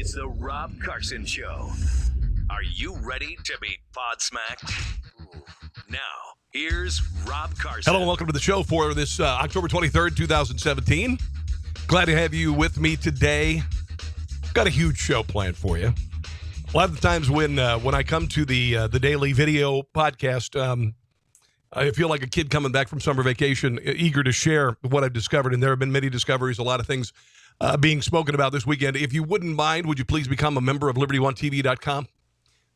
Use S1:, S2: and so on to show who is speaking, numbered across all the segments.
S1: It's the Rob Carson Show. Are you ready to be podsmacked? Now, here's Rob Carson.
S2: Hello and welcome to the show for this October 23rd, 2017. Glad to have you with me today. Got a huge show planned for you. A lot of the times when I come to the daily video podcast, I feel like a kid coming back from summer vacation, eager to share what I've discovered. And there have been many discoveries, a lot of things being spoken about this weekend. If you wouldn't mind, would you please become a member of LibertyOneTV.com?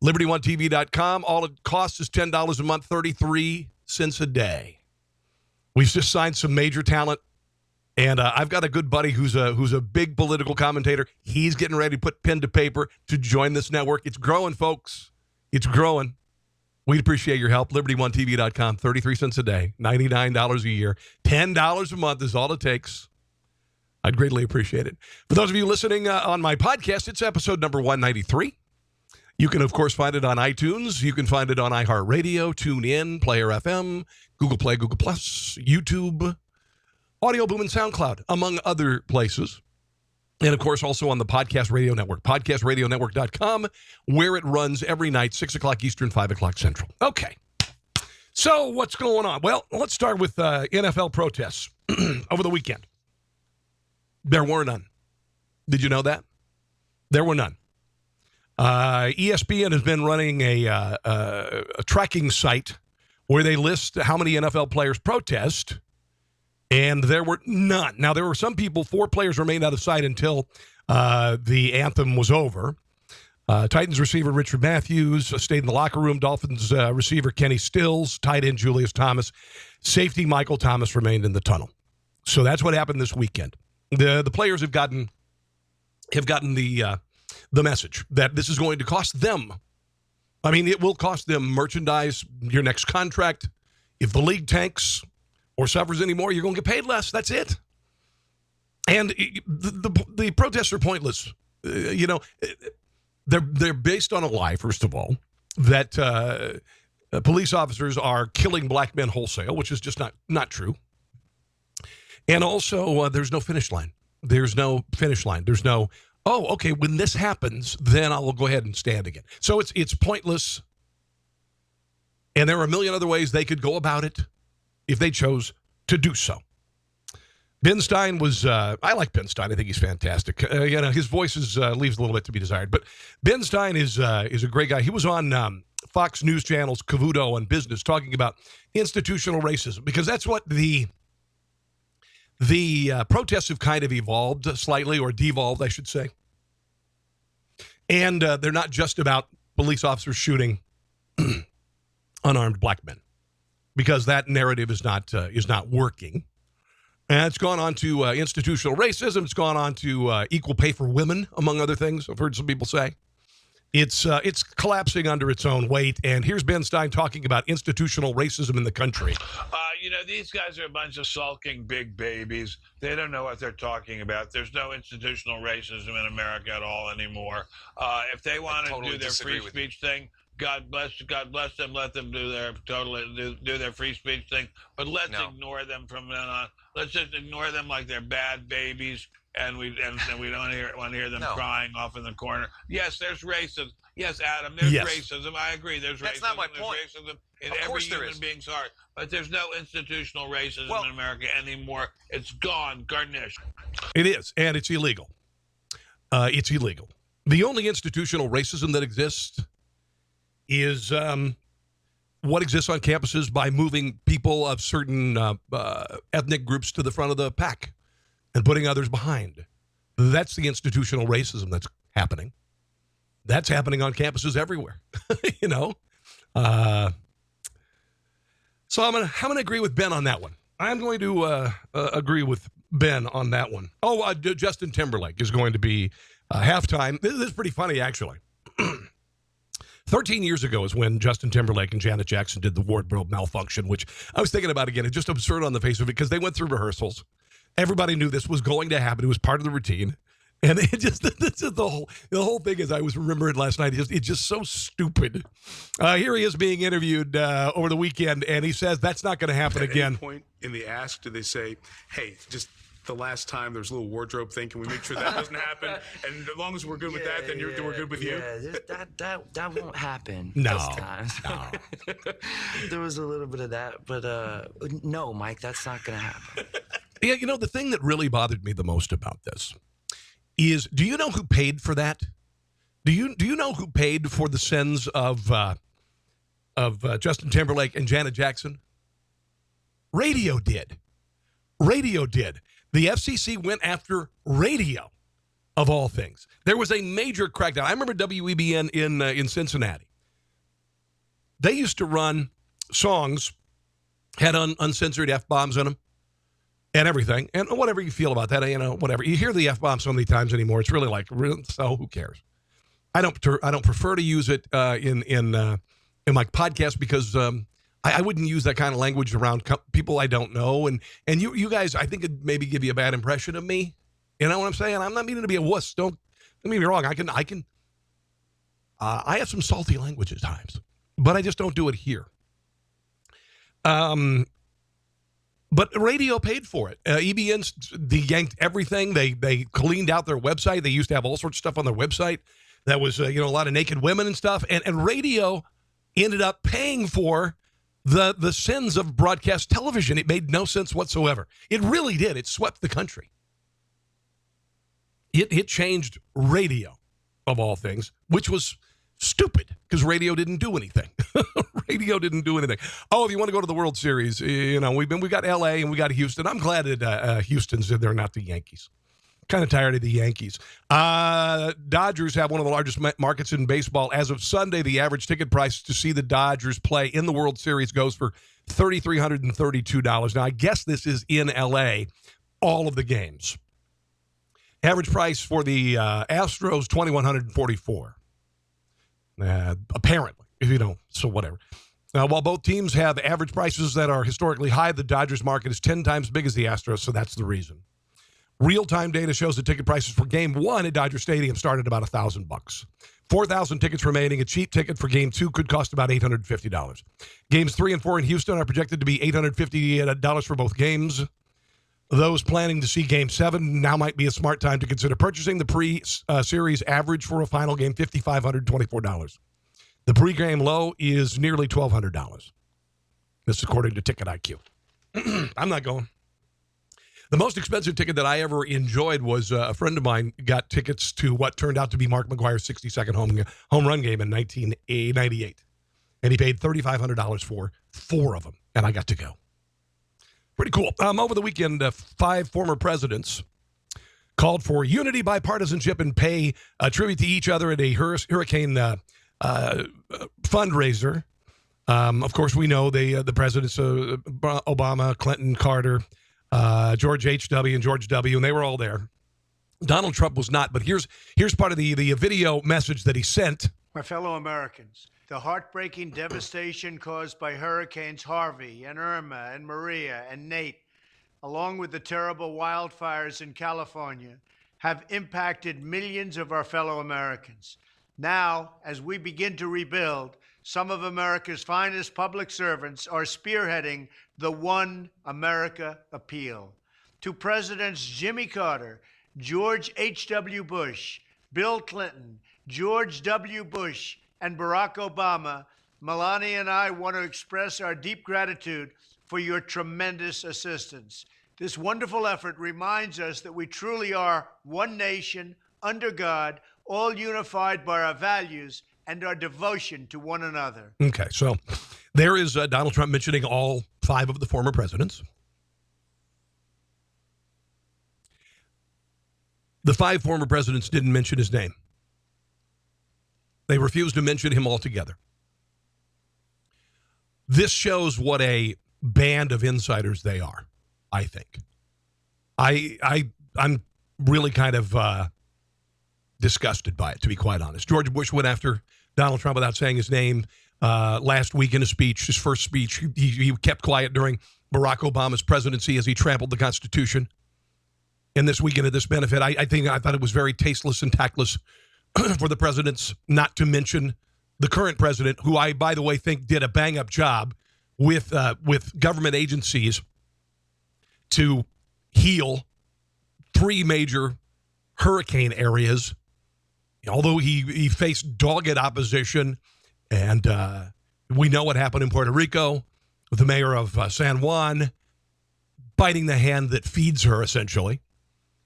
S2: LibertyOneTV.com. All it costs is $10 a month, 33 cents a day. We've just signed some major talent. And I've got a good buddy who's a big political commentator. He's getting ready to put pen to paper to join this network. It's growing, folks. It's growing. We'd appreciate your help. LibertyOneTV.com, 33 cents a day, $99 a year. $10 a month is all it takes. I'd greatly appreciate it. For those of you listening on my podcast, it's episode number 193. You can, of course, find it on iTunes. You can find it on iHeartRadio, TuneIn, Player FM, Google Play, Google Plus, YouTube, Audio Boom, and SoundCloud, among other places. And, of course, also on the Podcast Radio Network, podcastradionetwork.com, where it runs every night, 6 o'clock Eastern, 5 o'clock Central. Okay. So what's going on? Well, let's start with NFL protests over the weekend. There were none. Did you know that? There were none. ESPN has been running a tracking site where they list how many NFL players protest, and there were none. Now, there were some people, 4 players remained out of sight until the anthem was over. Titans receiver Richard Matthews stayed in the locker room. Dolphins receiver Kenny Stills, tight end Julius Thomas, safety Michael Thomas remained in the tunnel. So that's what happened this weekend. The players have gotten the message that this is going to cost them. I mean, it will cost them merchandise, your next contract. If the league tanks or suffers anymore, you're going to get paid less. That's it. And the protests are pointless. They're based on a lie, first of all, that police officers are killing black men wholesale, which is just not true. And also, there's no finish line. There's no finish line. There's no, oh, okay, when this happens, then I will go ahead and stand again. So it's pointless. And there are a million other ways they could go about it if they chose to do so. Ben Stein was, I like Ben Stein. I think he's fantastic. His voice leaves a little bit to be desired. But Ben Stein is a great guy. He was on Fox News Channel's Cavuto on Business talking about institutional racism, because that's what the protests have kind of evolved slightly, or devolved, I should say. And they're not just about police officers shooting unarmed black men, because that narrative is not working. And it's gone on to institutional racism. It's gone on to equal pay for women, among other things. I've heard some people say. It's collapsing under its own weight. And here's Ben Stein talking about institutional racism in the country.
S3: These guys are a bunch of sulking big babies. They don't know what they're talking about. There's no institutional racism in America at all anymore. If they want to do their free speech thing, God bless them. Let them do their free speech thing. But let's ignore them from then on. Let's just ignore them like they're bad babies, and we don't want to hear them crying off in the corner. Yes, there's racism. Yes, Adam, there's racism. I agree. There's
S4: That's
S3: racism.
S4: Not my
S3: there's
S4: point.
S3: Racism in every human being's heart. But there's no institutional racism in America anymore. It's gone. Garnish.
S2: It is, and it's illegal. It's illegal. The only institutional racism that exists is what exists on campuses by moving people of certain ethnic groups to the front of the pack and putting others behind. That's the institutional racism that's happening. That's happening on campuses everywhere, So I'm gonna agree with Ben on that one. I'm going to agree with Ben on that one. Oh, Justin Timberlake is going to be halftime. This is pretty funny, actually. 13 years ago is when Justin Timberlake and Janet Jackson did the wardrobe malfunction, which I was thinking about again. It's just absurd on the face of it because they went through rehearsals. Everybody knew this was going to happen. It was part of the routine. And it just, this is the whole thing, as I was remembering last night, it's just so stupid. Here he is being interviewed over the weekend, and he says that's not going to happen again.
S5: At any point in the ask, do they say, hey, just
S4: the last time there's a little wardrobe thing. Can we make sure that doesn't happen? And as long as we're good with that, then we're good with you.
S5: Yeah, that won't happen.
S2: No.
S5: This time. There was a little bit of that, but no, Mike, that's not going to happen.
S2: Yeah, you know, the thing that really bothered me the most about this is, do you know who paid for that? Do you know who paid for the sins of Justin Timberlake and Janet Jackson? Radio did. Radio did. The FCC went after radio, of all things. There was a major crackdown. I remember WEBN in Cincinnati. They used to run songs, had uncensored F-bombs in them, and everything. And whatever you feel about that, you know, whatever. You hear the F-bomb so many times anymore. It's really like, so who cares? I don't prefer to use it in my podcast because I wouldn't use that kind of language around people I don't know. And you guys, I think it'd maybe give you a bad impression of me. You know what I'm saying? I'm not meaning to be a wuss. Don't get me wrong. I have some salty language at times, but I just don't do it here. But radio paid for it. EBN yanked everything. They cleaned out their website. They used to have all sorts of stuff on their website that was, a lot of naked women and stuff. And radio ended up paying for the sins of broadcast television. It made no sense whatsoever. It really did. It swept the country. It changed radio, of all things, which was stupid because radio didn't do anything. Radio didn't do anything. Oh, if you want to go to the World Series, we've got L.A. and we got Houston. I'm glad that Houston's in there, not the Yankees. Kind of tired of the Yankees. Dodgers have one of the largest markets in baseball. As of Sunday, the average ticket price to see the Dodgers play in the World Series goes for $3,332. Now, I guess this is in L.A., all of the games. Average price for the Astros, $2,144. Apparently, if you don't, so whatever. While both teams have average prices that are historically high, the Dodgers market is 10 times as big as the Astros, so that's the reason. Real-time data shows the ticket prices for Game 1 at Dodger Stadium start at about $1,000. 4,000 tickets remaining. A cheap ticket for Game 2 could cost about $850. Games 3 and 4 in Houston are projected to be $850 for both games. Those planning to see Game 7 now might be a smart time to consider purchasing. The pre-series average for a final game, $5,524. The pre-game low is nearly $1,200. This is according to Ticket IQ. I'm not going. The most expensive ticket that I ever enjoyed was a friend of mine got tickets to what turned out to be Mark McGwire's 62nd home run game in 1998. And he paid $3,500 for 4 of them, and I got to go. Pretty cool. Over the weekend, 5 former presidents called for unity, bipartisanship, and pay a tribute to each other at a hurricane fundraiser. Of course, we know the presidents, Obama, Clinton, Carter, George H.W. and George W., and they were all there. Donald Trump was not, but here's part of the video message that he sent.
S6: My fellow Americans, the heartbreaking devastation caused by Hurricanes Harvey and Irma and Maria and Nate, along with the terrible wildfires in California, have impacted millions of our fellow Americans. Now, as we begin to rebuild, some of America's finest public servants are spearheading the One America appeal. To Presidents Jimmy Carter, George H.W. Bush, Bill Clinton, George W. Bush, and Barack Obama, Melania and I want to express our deep gratitude for your tremendous assistance. This wonderful effort reminds us that we truly are one nation, under God, all unified by our values and our devotion to one another.
S2: Okay, so there is Donald Trump mentioning all 5 of the former presidents. The 5 former presidents didn't mention his name. They refused to mention him altogether. This shows what a band of insiders they are, I think. I'm really kind of disgusted by it, to be quite honest. George Bush went after Donald Trump without saying his name last week in a speech, his first speech. He kept quiet during Barack Obama's presidency as he trampled the Constitution. And this weekend at this benefit, I thought it was very tasteless and tactless for the presidents not to mention the current president, who I, by the way, think did a bang-up job with government agencies to heal three major hurricane areas. Although he faced dogged opposition, and we know what happened in Puerto Rico with the mayor of San Juan biting the hand that feeds her, essentially.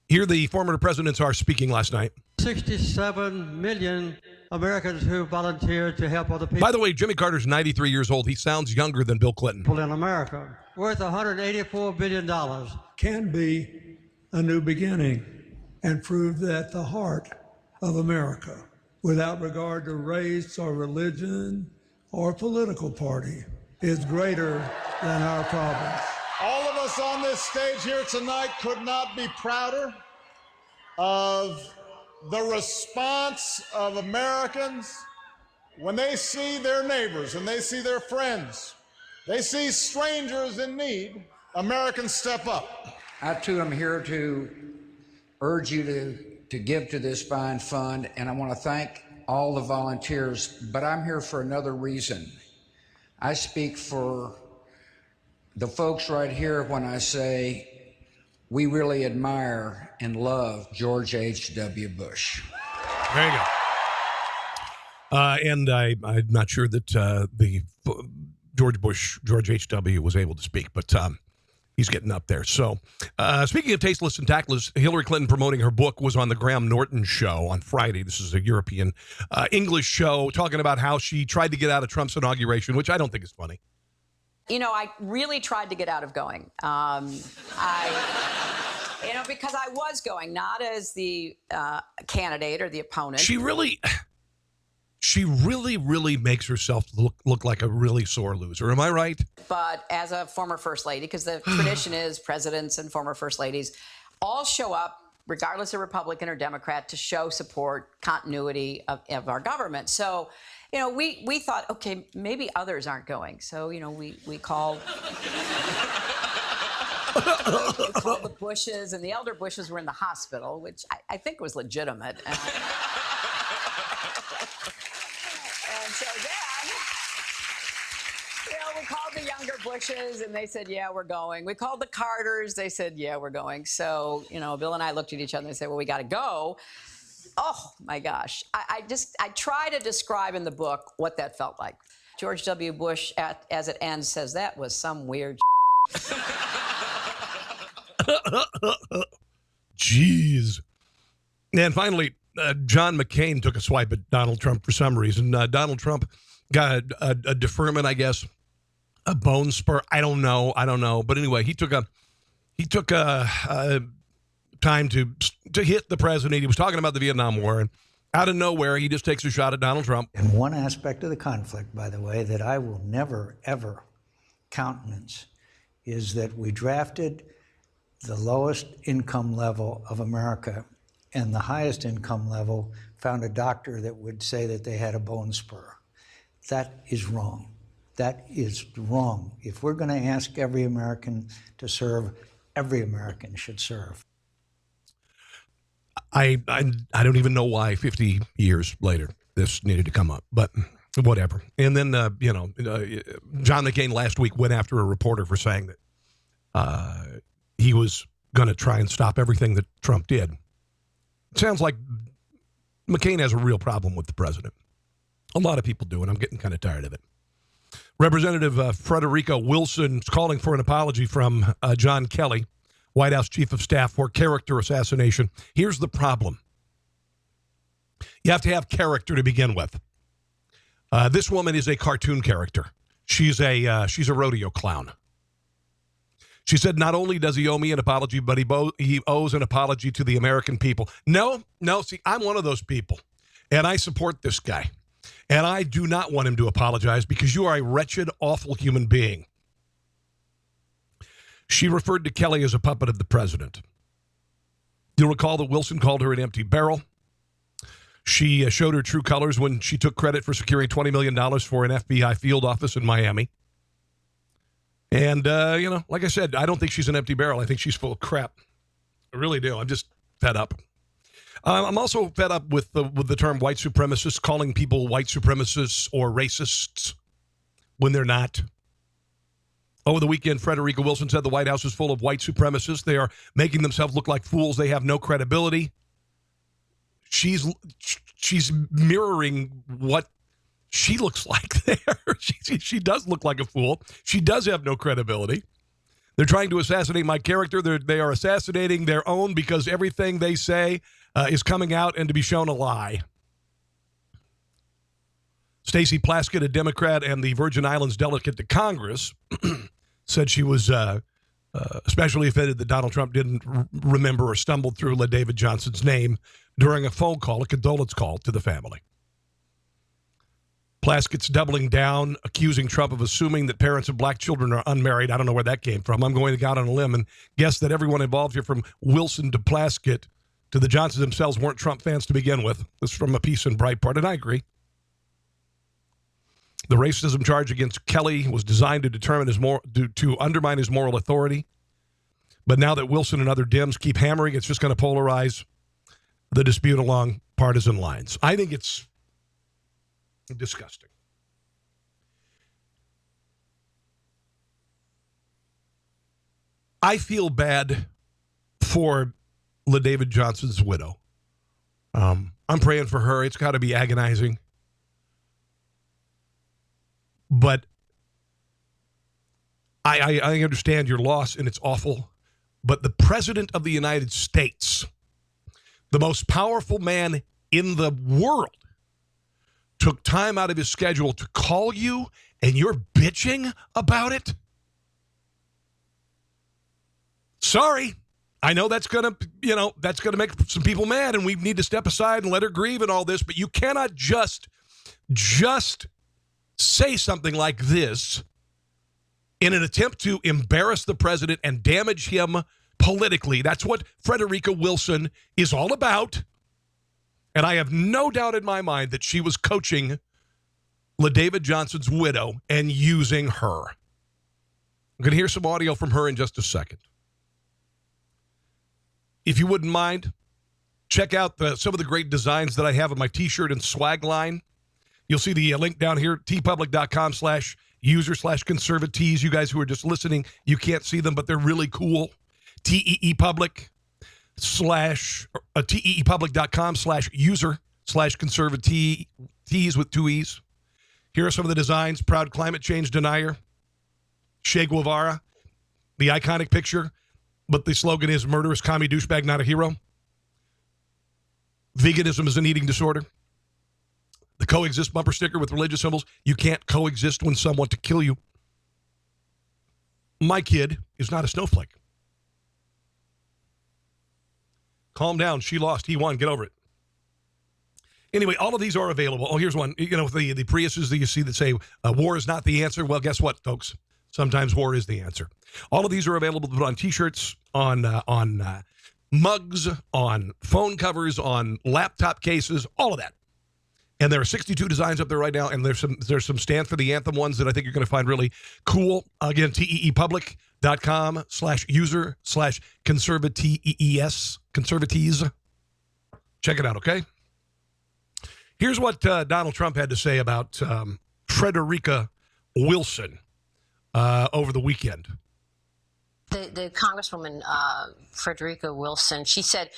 S2: Here the former presidents are speaking last night.
S7: 67 million Americans who volunteered to help other people.
S2: By the way, Jimmy Carter's 93 years old. He sounds younger than Bill Clinton.
S7: In America, worth $184 billion.
S8: Can be a new beginning and prove that the heart of America, without regard to race or religion or political party, is greater than our problems.
S9: All of us on this stage here tonight could not be prouder of the response of Americans when they see their neighbors and they see their friends, they see strangers in need. Americans step up.
S10: I too am here to urge you to give to this fine fund, and I want to thank all the volunteers, but I'm here for another reason. I speak for the folks right here when I say we really admire and love George H.W. Bush.
S2: There you go. And I'm not sure that the George H.W. was able to speak, but he's getting up there. So speaking of tasteless and tactless, Hillary Clinton promoting her book was on the Graham Norton show on Friday. This is a European English show talking about how she tried to get out of Trump's inauguration, which I don't think is funny.
S11: You know, I really tried to get out of going. Because I was going, not as the candidate or the opponent.
S2: She really makes herself look like a really sore loser. Am I right?
S11: But as a former first lady, because the tradition is presidents and former first ladies all show up, regardless of Republican or Democrat, to show support, continuity of our government. So, we thought, okay, maybe others aren't going. So, we called... we called the Bushes, and the elder Bushes were in the hospital, which I think was legitimate. And so then, we called the younger Bushes, and they said, yeah, we're going. We called the Carters. They said, yeah, we're going. So, Bill and I looked at each other and said, well, we got to go. Oh, my gosh. I try to describe in the book what that felt like. George W. Bush, as it ends, says that was some weird
S2: Jeez. And finally, John McCain took a swipe at Donald Trump for some reason. Donald Trump got a deferment, I guess, a bone spur. I don't know. But anyway, he took time to hit the president. He was talking about the Vietnam War, and out of nowhere, he just takes a shot at Donald Trump.
S12: And one aspect of the conflict, by the way, that I will never, ever countenance is that we drafted the lowest income level of America, and the highest income level found a doctor that would say that they had a bone spur. That is wrong. That is wrong. If we're going to ask every American to serve, every American should serve.
S2: I don't even know why 50 years later this needed to come up, but whatever. And then, John McCain last week went after a reporter for saying that he was going to try and stop everything that Trump did. It sounds like McCain has a real problem with the president. A lot of people do, and I'm getting kind of tired of it. Representative Frederica Wilson is calling for an apology from John Kelly, White House Chief of Staff, for character assassination. Here's the problem. You have to have character to begin with. This woman is a cartoon character. She's a rodeo clown. She said, not only does he owe me an apology, but he owes an apology to the American people. No, see, I'm one of those people, and I support this guy. And I do not want him to apologize because you are a wretched, awful human being. She referred to Kelly as a puppet of the president. You'll recall that Wilson called her an empty barrel. She showed her true colors when she took credit for securing $20 million for an FBI field office in Miami. And, like I said, I don't think she's an empty barrel. I think she's full of crap. I really do. I'm just fed up. I'm also fed up with the term white supremacists, calling people white supremacists or racists when they're not. Over the weekend, Frederica Wilson said the White House is full of white supremacists. They are making themselves look like fools. They have no credibility. She's mirroring what she looks like there. She does look like a fool. She does have no credibility. They're trying to assassinate my character. They are assassinating their own because everything they say is coming out and to be shown a lie. Stacey Plaskett, a Democrat and the Virgin Islands delegate to Congress, said she was especially offended that Donald Trump didn't remember or stumbled through LaDavid Johnson's name during a phone call, a condolence call to the family. Plaskett's doubling down, accusing Trump of assuming that parents of black children are unmarried. I don't know where that came from. I'm going to go out on a limb and guess that everyone involved here, from Wilson to Plaskett to the Johnsons themselves, weren't Trump fans to begin with. This is from a piece in Breitbart, and I agree. The racism charge against Kelly was designed to undermine his moral authority. But now that Wilson and other Dems keep hammering, it's just going to polarize the dispute along partisan lines. I think it's disgusting. I feel bad for LaDavid Johnson's widow. I'm praying for her. It's got to be agonizing. But I understand your loss, and it's awful. But the President of the United States, the most powerful man in the world, took time out of his schedule to call you, and you're bitching about it? Sorry. I know that's going to make some people mad, and we need to step aside and let her grieve and all this, but you cannot just say something like this in an attempt to embarrass the president and damage him politically. That's what Frederica Wilson is all about. And I have no doubt in my mind that she was coaching LaDavid Johnson's widow and using her. I'm going to hear some audio from her in just a second. If you wouldn't mind, check out some of the great designs that I have on my T-shirt and swag line. You'll see the link down here, tpublic.com/user/conservatees. You guys who are just listening, you can't see them, but they're really cool. teepublic.com/user/conservatees with 2 E's. Here are some of the designs. Proud climate change denier. Che Guevara, the iconic picture, but the slogan is murderous commie douchebag, not a hero. Veganism is an eating disorder. The coexist bumper sticker with religious symbols. You can't coexist when someone to kill you. My kid is not a snowflake. Calm down. She lost. He won. Get over it. Anyway, all of these are available. Oh, here's one. You know, the Priuses that you see that say war is not the answer. Well, guess what, folks? Sometimes war is the answer. All of these are available to put on T-shirts, on mugs, on phone covers, on laptop cases, all of that. And there are 62 designs up there right now, and there's some Stand for the Anthem ones that I think you're going to find really cool. Again, teepublic.com/user/conservatees. Check it out, okay? Here's what Donald Trump had to say about Frederica Wilson over the weekend.
S13: The Congresswoman, Frederica Wilson, she said,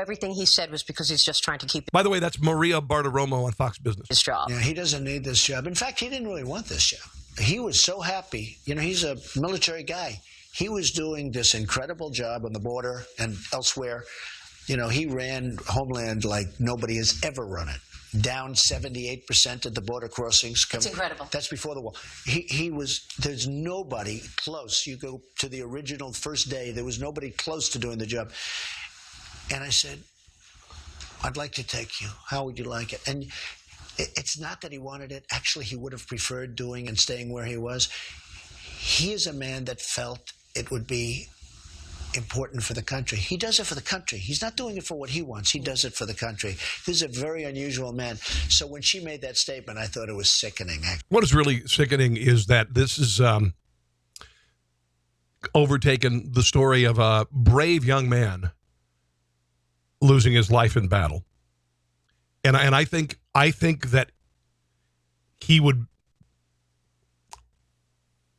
S13: everything he said was because he's just trying to keep...
S2: By the way, that's Maria Bartiromo on Fox Business.
S13: ...his job.
S14: Yeah, he doesn't need this job. In fact, he didn't really want this job. He was so happy. You know, he's a military guy. He was doing this incredible job on the border and elsewhere. You know, he ran Homeland like nobody has ever run it. Down 78% at the border crossings.
S13: It's incredible.
S14: That's before the war. There's nobody close. You go to the original first day, there was nobody close to doing the job. And I said, I'd like to take you. How would you like it? And it's not that he wanted it. Actually, he would have preferred doing and staying where he was. He is a man that felt it would be important for the country. He does it for the country. He's not doing it for what he wants. He does it for the country. This is a very unusual man. So when she made that statement, I thought it was sickening.
S2: What is really sickening is that this is overtaken the story of a brave young man losing his life in battle. And I think that he would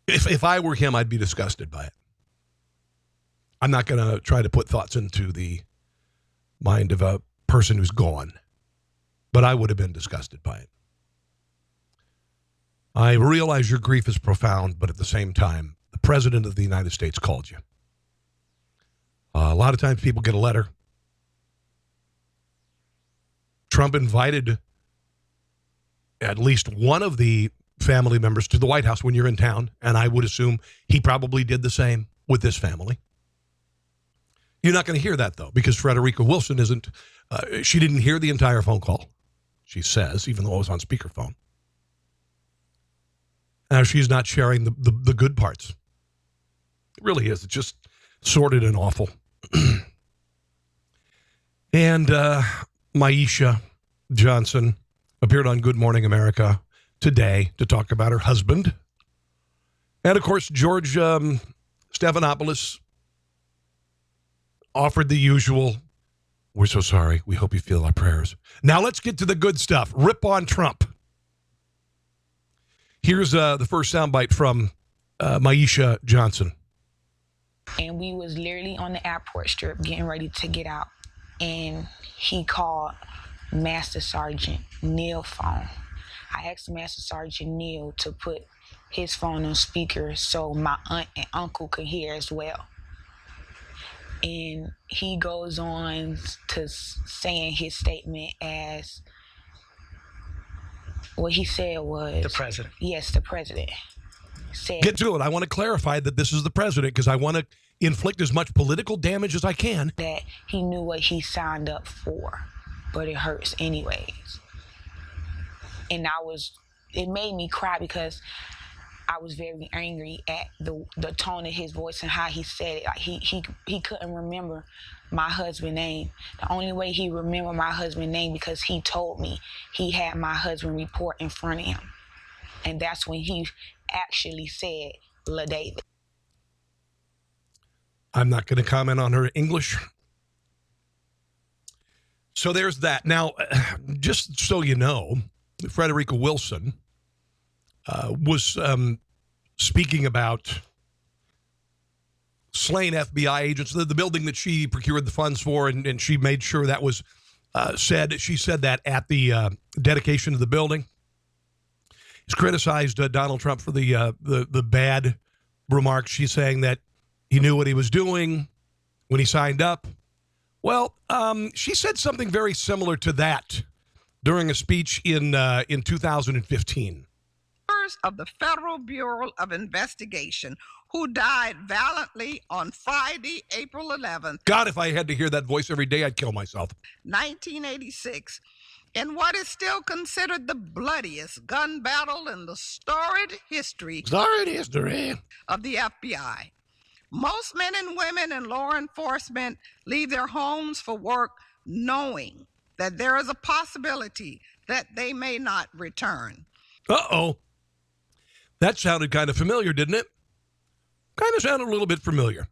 S2: If I were him, I'd be disgusted by it. I'm not going to try to put thoughts into the mind of a person who's gone, but I would have been disgusted by it. I realize your grief is profound, but at the same time, the President of the United States called you. A lot of times people get a letter. Trump invited at least one of the family members to the White House when you're in town, and I would assume he probably did the same with this family. You're not going to hear that, though, because Frederica Wilson isn't, she didn't hear the entire phone call, she says, even though it was on speakerphone. Now, she's not sharing the good parts. It really is. It's just sordid and awful. And Maisha Johnson appeared on Good Morning America today to talk about her husband. And, of course, George Stephanopoulos offered the usual, "We're so sorry. We hope you feel our prayers." Now let's get to the good stuff. Rip on Trump. Here's the first soundbite from Maisha Johnson.
S15: And we was literally on the airport strip getting ready to get out. And he called Master Sergeant Neil's phone. I asked Master Sergeant Neil to put his phone on speaker so my aunt and uncle could hear as well. And he goes on to saying his statement as what he said was...
S5: The president.
S15: Yes, the president. Said,
S2: Get to it. I want to clarify that this is the president because I want to inflict as much political damage as I can.
S15: That he knew what he signed up for, but it hurts anyways. And it made me cry because I was very angry at the tone of his voice and how he said it. Like he couldn't remember my husband's name. The only way he remembered my husband's name because he told me he had my husband report in front of him. And that's when he actually said LaDavid.
S2: I'm not going to comment on her English. So there's that. Now, just so you know, Frederica Wilson was speaking about slain FBI agents, the building that she procured the funds for, and she made sure that was said. She said that at the dedication of the building. He's criticized Donald Trump for the bad remarks. She's saying that he knew what he was doing when he signed up. Well, she said something very similar to that during a speech in 2015.
S16: Of the Federal Bureau of Investigation, who died valiantly on Friday, April 11th.
S2: God, if I had to hear that voice every day, I'd kill myself.
S16: 1986, in what is still considered the bloodiest gun battle in the storied history of the FBI. Most men and women in law enforcement leave their homes for work knowing that there is a possibility that they may not return.
S2: Uh-oh. That sounded kind of familiar, didn't it? Kind of sounded a little bit familiar.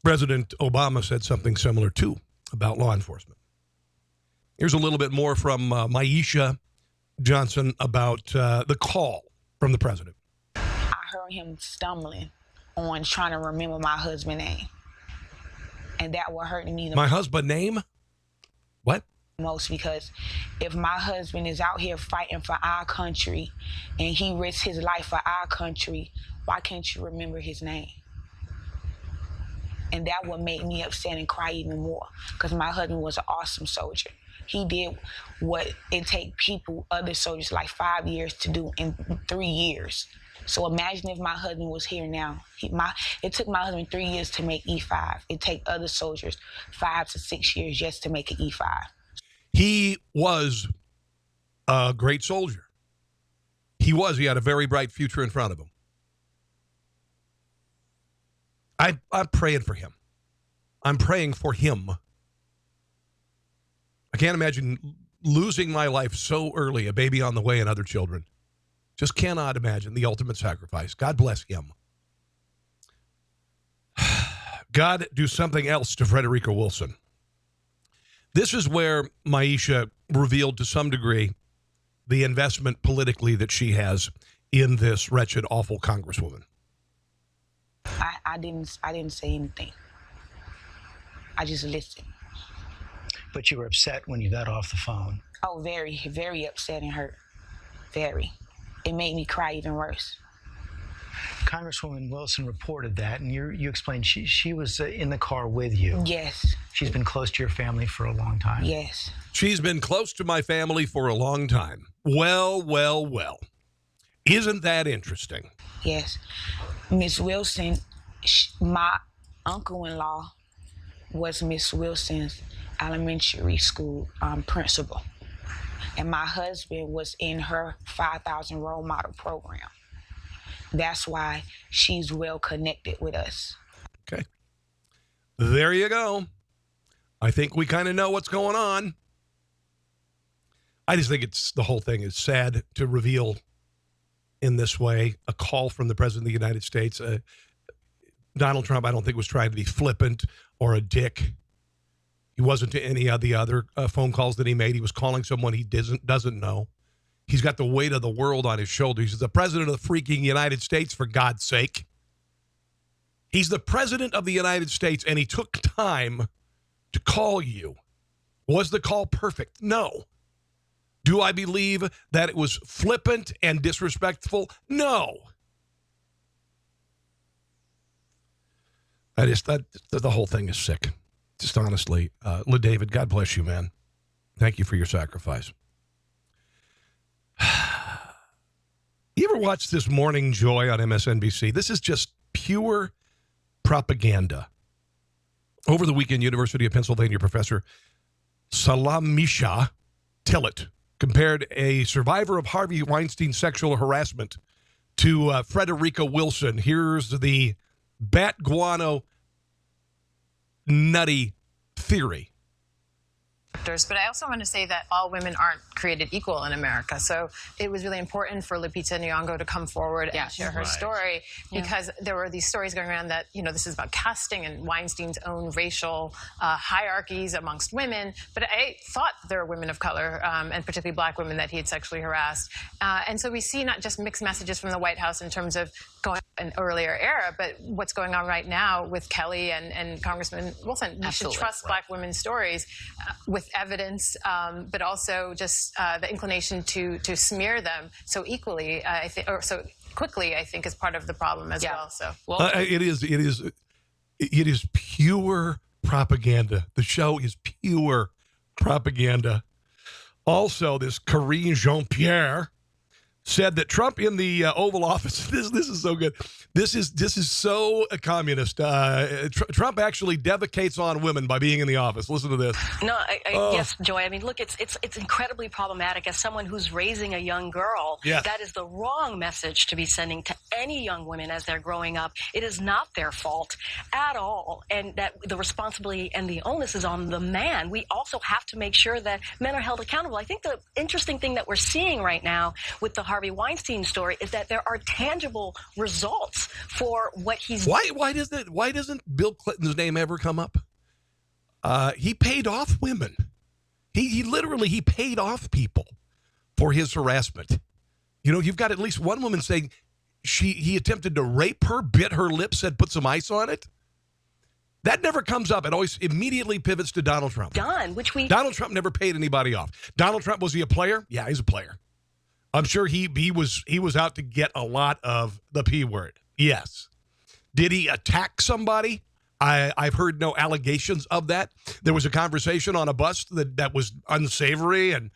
S2: President Obama said something similar, too, about law enforcement. Here's a little bit more from Maisha Johnson about the call from the president.
S15: I heard him stumbling on trying to remember my husband's name. And that what hurt me the
S2: My husband's name? What?
S15: Most, because if my husband is out here fighting for our country and he risks his life for our country, why can't you remember his name? And that would make me upset and cry even more, because my husband was an awesome soldier. He did what it take people, other soldiers, like 5 years to do in 3 years. So imagine if my husband was here now. It took my husband 3 years to make E5. It take other soldiers 5 to 6 years just to make an E5.
S2: He was a great soldier. He had a very bright future in front of him. I'm praying for him. I'm praying for him. I can't imagine losing my life so early, a baby on the way and other children. Just cannot imagine the ultimate sacrifice. God bless him. God, do something else to Frederica Wilson. This is where Maisha revealed to some degree the investment politically that she has in this wretched, awful congresswoman?
S15: I didn't say anything. I just listened.
S14: But you were upset when you got off the phone.
S15: Oh, very, very upset and hurt. Very. It made me cry even worse.
S14: Congresswoman Wilson reported that, and you explained she was in the car with you.
S15: Yes.
S14: She's been close to your family for a long time.
S15: Yes.
S2: She's been close to my family for a long time. Well. Isn't that interesting?
S15: Yes. Miss Wilson, my uncle-in-law was Miss Wilson's elementary school principal. And my husband was in her 5,000 role model program. That's why she's well connected with us.
S2: Okay. There you go. I think we kind of know what's going on. I just think the whole thing is sad to reveal in this way a call from the President of the United States. Donald Trump, I don't think, was trying to be flippant or a dick. He wasn't to any of the other phone calls that he made. He was calling someone he doesn't know. He's got the weight of the world on his shoulders. He's the president of the freaking United States, for God's sake. He's the president of the United States, and he took time to call you. Was the call perfect? No. Do I believe that it was flippant and disrespectful? No. The whole thing is sick. Just honestly, LaDavid, God bless you, man. Thank you for your sacrifice. You ever watch this Morning Joy on MSNBC? This is just pure propaganda. Over the weekend, University of Pennsylvania professor Salamisha Tillett compared a survivor of Harvey Weinstein sexual harassment to Frederica Wilson. Here's the bat guano nutty theory.
S17: But I also want to say that all women aren't created equal in America. So it was really important for Lupita Nyong'o to come forward and share her story, because there were these stories going around that, this is about casting and Weinstein's own racial hierarchies amongst women. But I thought there were women of color, and particularly black women, that he had sexually harassed. And so we see not just mixed messages from the White House in terms of going an earlier era, but what's going on right now with Kelly and Congressman Wilson. We should trust black women's stories with evidence, but also just the inclination to smear them so equally, I think, or so quickly, I think, is part of the problem as well. So
S2: it is pure propaganda. The show is pure propaganda. Also, this Karine Jean-Pierre said that Trump in the Oval Office, this is so good. This is so communist. Trump actually defecates on women by being in the office. Listen to this.
S18: No, yes, Joy. I mean, look, it's incredibly problematic. As someone who's raising a young girl, that is the wrong message to be sending to any young women as they're growing up. It is not their fault at all, and that the responsibility and the onus is on the man. We also have to make sure that men are held accountable. I think the interesting thing that we're seeing right now with the Harvey Weinstein story is that there are tangible results for what he's
S2: why doesn't Bill Clinton's name ever come up? He paid off women. He literally paid off people for his harassment. You've got at least one woman saying he attempted to rape her, bit her lips, said put some ice on it. That never comes up. It always immediately pivots to Donald Trump. Donald Trump never paid anybody off. Donald Trump, was he a player? Yeah, he's a player. I'm sure he was out to get a lot of the P word. Yes. Did he attack somebody? I've heard no allegations of that. There was a conversation on a bus that was unsavory and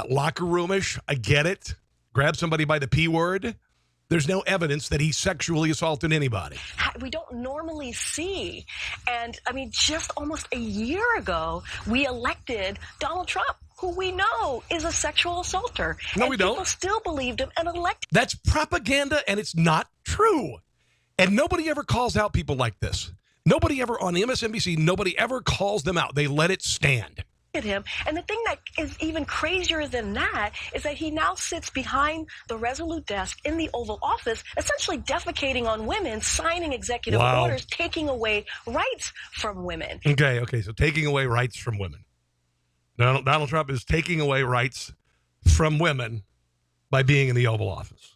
S2: locker roomish. I get it. Grab somebody by the P word. There's no evidence that he sexually assaulted anybody.
S18: We don't normally see. And, I mean, just almost a year ago, we elected Donald Trump, who we know is a sexual assaulter.
S2: No, we don't.
S18: People still believed him and elected.
S2: That's propaganda, and it's not true. And nobody ever calls out people like this. Nobody ever, on MSNBC, nobody ever calls them out. They let it stand.
S18: Him. And the thing that is even crazier than that is that he now sits behind the Resolute desk in the Oval Office, essentially defecating on women, signing executive orders, taking away rights from women.
S2: Okay, so taking away rights from women. Donald Trump is taking away rights from women by being in the Oval Office.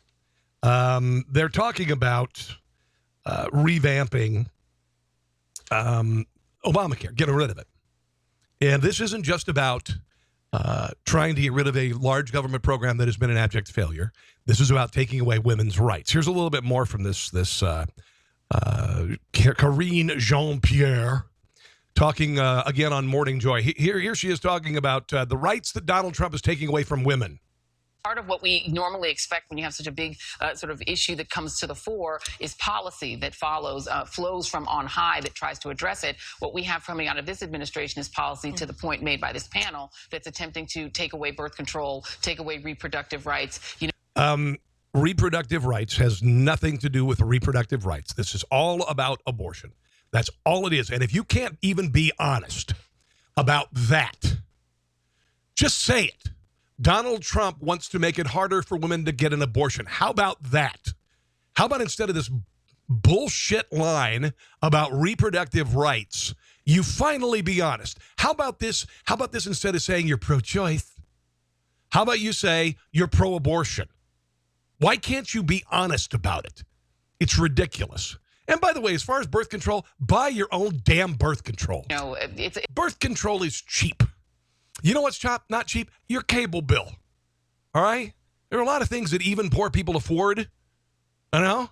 S2: They're talking about revamping Obamacare, getting rid of it. And this isn't just about trying to get rid of a large government program that has been an abject failure. This is about taking away women's rights. Here's a little bit more from this Karine Jean-Pierre talking again on Morning Joy. Here she is talking about the rights that Donald Trump is taking away from women.
S19: Part of what we normally expect when you have such a big sort of issue that comes to the fore is policy that flows from on high that tries to address it. What we have coming out of this administration is policy to the point made by this panel that's attempting to take away birth control, take away reproductive rights.
S2: Reproductive rights has nothing to do with reproductive rights. This is all about abortion. That's all it is. And if you can't even be honest about that, just say it. Donald Trump wants to make it harder for women to get an abortion. How about that? How about instead of this bullshit line about reproductive rights, you finally be honest? How about this? How about this instead of saying you're pro-choice? How about you say you're pro-abortion? Why can't you be honest about it? It's ridiculous. And by the way, as far as birth control, buy your own damn birth control. Birth control is cheap. You know what's not cheap? Your cable bill. All right? There are a lot of things that even poor people afford. I know.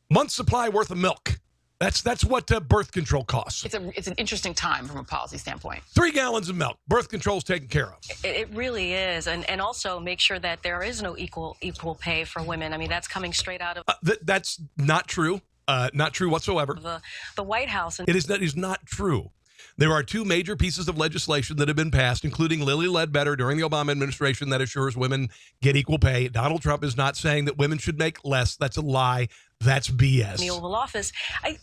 S2: Month's supply worth of milk. That's what birth control costs.
S19: It's an interesting time from a policy standpoint.
S2: 3 gallons of milk. Birth control's taken care of.
S18: It really is. And also make sure that there is no equal pay for women. I mean, that's coming straight out of...
S2: That's not true. Not true whatsoever.
S18: The White House.
S2: It is not true. There are 2 major pieces of legislation that have been passed, including Lilly Ledbetter during the Obama administration, that assures women get equal pay. Donald Trump is not saying that women should make less. That's a lie. That's BS.
S18: In the Oval Office. I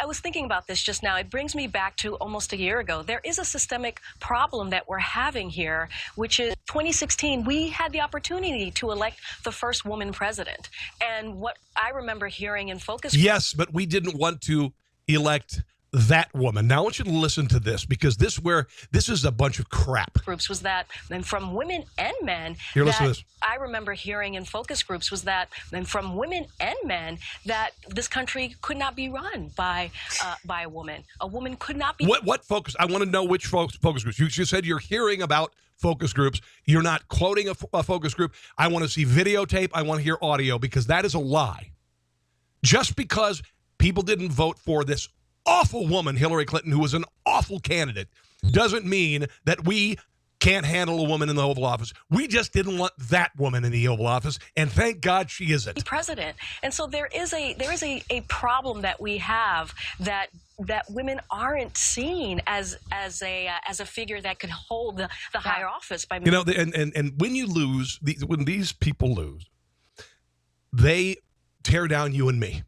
S18: was thinking about this just now. It brings me back to almost a year ago. There is a systemic problem that we're having here, which is 2016, we had the opportunity to elect the first woman president. And what I remember hearing in focus...
S2: Yes, but we didn't want to elect that woman. Now I want you to listen to this, because this is a bunch of crap.
S18: Groups was that, and from women and men,
S2: here, listen to this.
S18: I remember hearing in focus groups was that, and from women and men, that this country could not be run by a woman. A woman could not be.
S2: What focus? I want to know which focus groups. You said you're hearing about focus groups. You're not quoting a focus group. I want to see videotape. I want to hear audio, because that is a lie. Just because people didn't vote for this awful woman, Hillary Clinton, who was an awful candidate, doesn't mean that we can't handle a woman in the Oval Office. We just didn't want that woman in the Oval Office, and thank God she isn't.
S18: President. And so there is a problem that we have that women aren't seen as a figure that could hold the higher office. By
S2: and when you lose, when these people lose, they tear down you and me.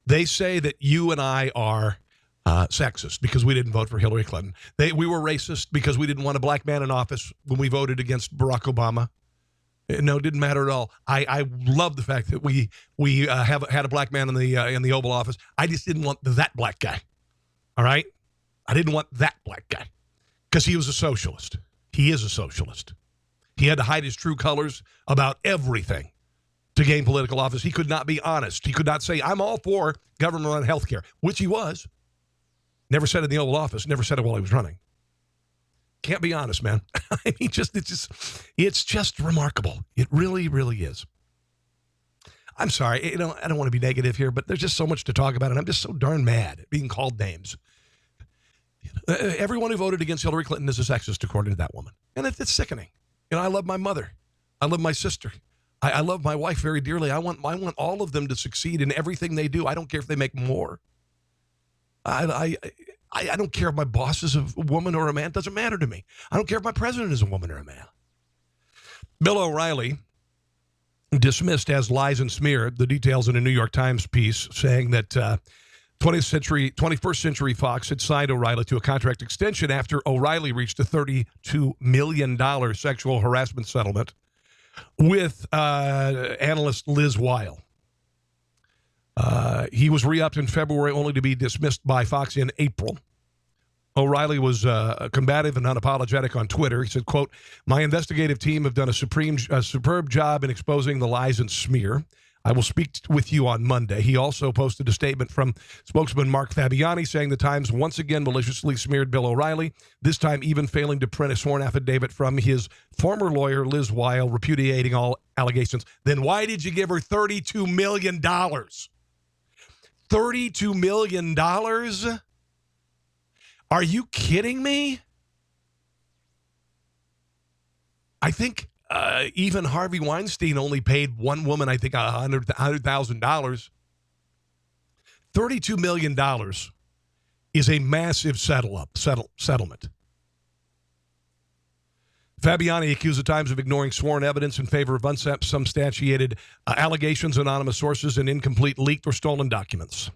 S2: They say that you and I are sexist because we didn't vote for Hillary Clinton. We were racist because we didn't want a black man in office when we voted against Barack Obama. No, it didn't matter at all. I love the fact that we had a black man in the Oval Office. I just didn't want that black guy. All right? I didn't want that black guy because he was a socialist. He is a socialist. He had to hide his true colors about everything to gain political office. He could not be honest. He could not say, I'm all for government-run health care, which he was. Never said it in the Oval Office. Never said it while he was running. Can't be honest, man. I mean, it's just remarkable. It really, really is. I'm sorry. I don't want to be negative here, but there's just so much to talk about, and I'm just so darn mad at being called names. Everyone who voted against Hillary Clinton is a sexist, according to that woman. And it's sickening. I love my mother. I love my sister. I love my wife very dearly. I want all of them to succeed in everything they do. I don't care if they make more. I don't care if my boss is a woman or a man. It doesn't matter to me. I don't care if my president is a woman or a man. Bill O'Reilly dismissed as lies and smear the details in a New York Times piece saying that 21st Century Fox had signed O'Reilly to a contract extension after O'Reilly reached a $32 million sexual harassment settlement with analyst Liz Weil. He was re-upped in February only to be dismissed by Fox in April. O'Reilly was combative and unapologetic on Twitter. He said, quote, "My investigative team have done a superb job in exposing the lies and smear. I will speak with you on Monday." He also posted a statement from spokesman Mark Fabiani saying the Times once again maliciously smeared Bill O'Reilly, this time even failing to print a sworn affidavit from his former lawyer, Liz Weil, repudiating all allegations. Then why did you give her $32 million? $32 million? Are you kidding me? I think even Harvey Weinstein only paid one woman, I think, $100,000. $32 million is a massive settlement. Fabiani accused the Times of ignoring sworn evidence in favor of unsubstantiated allegations, anonymous sources, and incomplete, leaked, or stolen documents.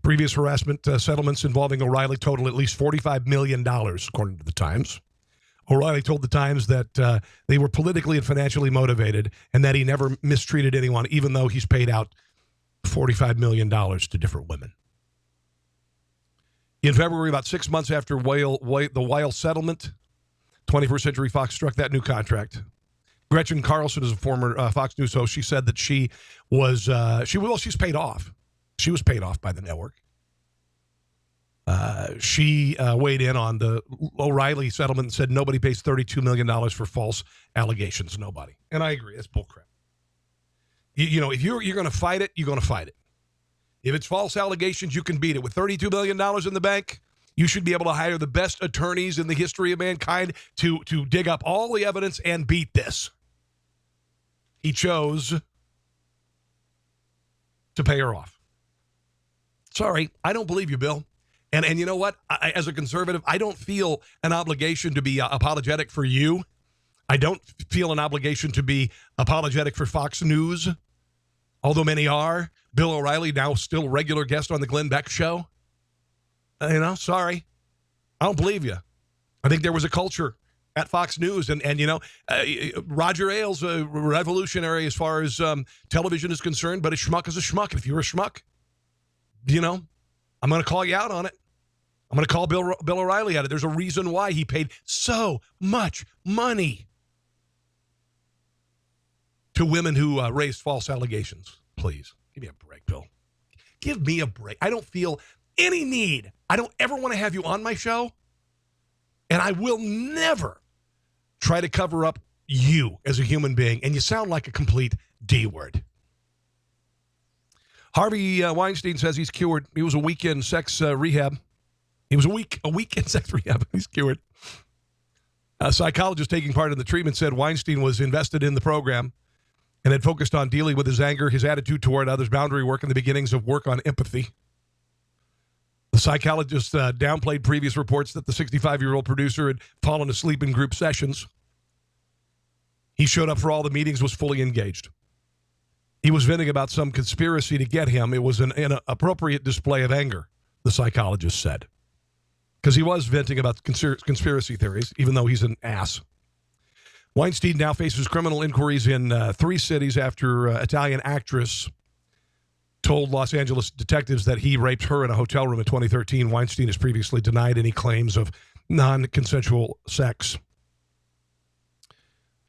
S2: Previous harassment settlements involving O'Reilly total at least $45 million, according to the Times. O'Reilly told the Times that they were politically and financially motivated and that he never mistreated anyone, even though he's paid out $45 million to different women. In February, about 6 months after the Weil settlement, 21st Century Fox struck that new contract. Gretchen Carlson is a former Fox News host. She said that she's paid off. She was paid off by the network. She weighed in on the O'Reilly settlement and said nobody pays $32 million for false allegations. Nobody. And I agree. That's bullcrap. You know, if you're going to fight it, you're going to fight it. If it's false allegations, you can beat it. With $32 million in the bank, you should be able to hire the best attorneys in the history of mankind to dig up all the evidence and beat this. He chose to pay her off. Sorry, I don't believe you, Bill. And you know what? As a conservative, I don't feel an obligation to be apologetic for you. I don't feel an obligation to be apologetic for Fox News, although many are. Bill O'Reilly, now still a regular guest on the Glenn Beck Show. Sorry. I don't believe you. I think there was a culture at Fox News. And Roger Ailes, a revolutionary as far as television is concerned, but a schmuck is a schmuck. And if you're a schmuck, I'm going to call you out on it. I'm going to call Bill O'Reilly out. There's a reason why he paid so much money to women who raised false allegations. Please, give me a break, Bill. Give me a break. I don't feel any need. I don't ever want to have you on my show, and I will never try to cover up you as a human being, and you sound like a complete D-word. Harvey Weinstein says he's cured. He was a week in sex rehab. He was a week in sex rehab. He's cured. A psychologist taking part in the treatment said Weinstein was invested in the program and had focused on dealing with his anger, his attitude toward others, boundary work, and the beginnings of work on empathy. The psychologist downplayed previous reports that the 65-year-old producer had fallen asleep in group sessions. He showed up for all the meetings, was fully engaged. He was venting about some conspiracy to get him. It was an inappropriate display of anger, the psychologist said. Because he was venting about conspiracy theories, even though he's an ass. Weinstein now faces criminal inquiries in 3 cities after Italian actress told Los Angeles detectives that he raped her in a hotel room in 2013. Weinstein has previously denied any claims of non-consensual sex.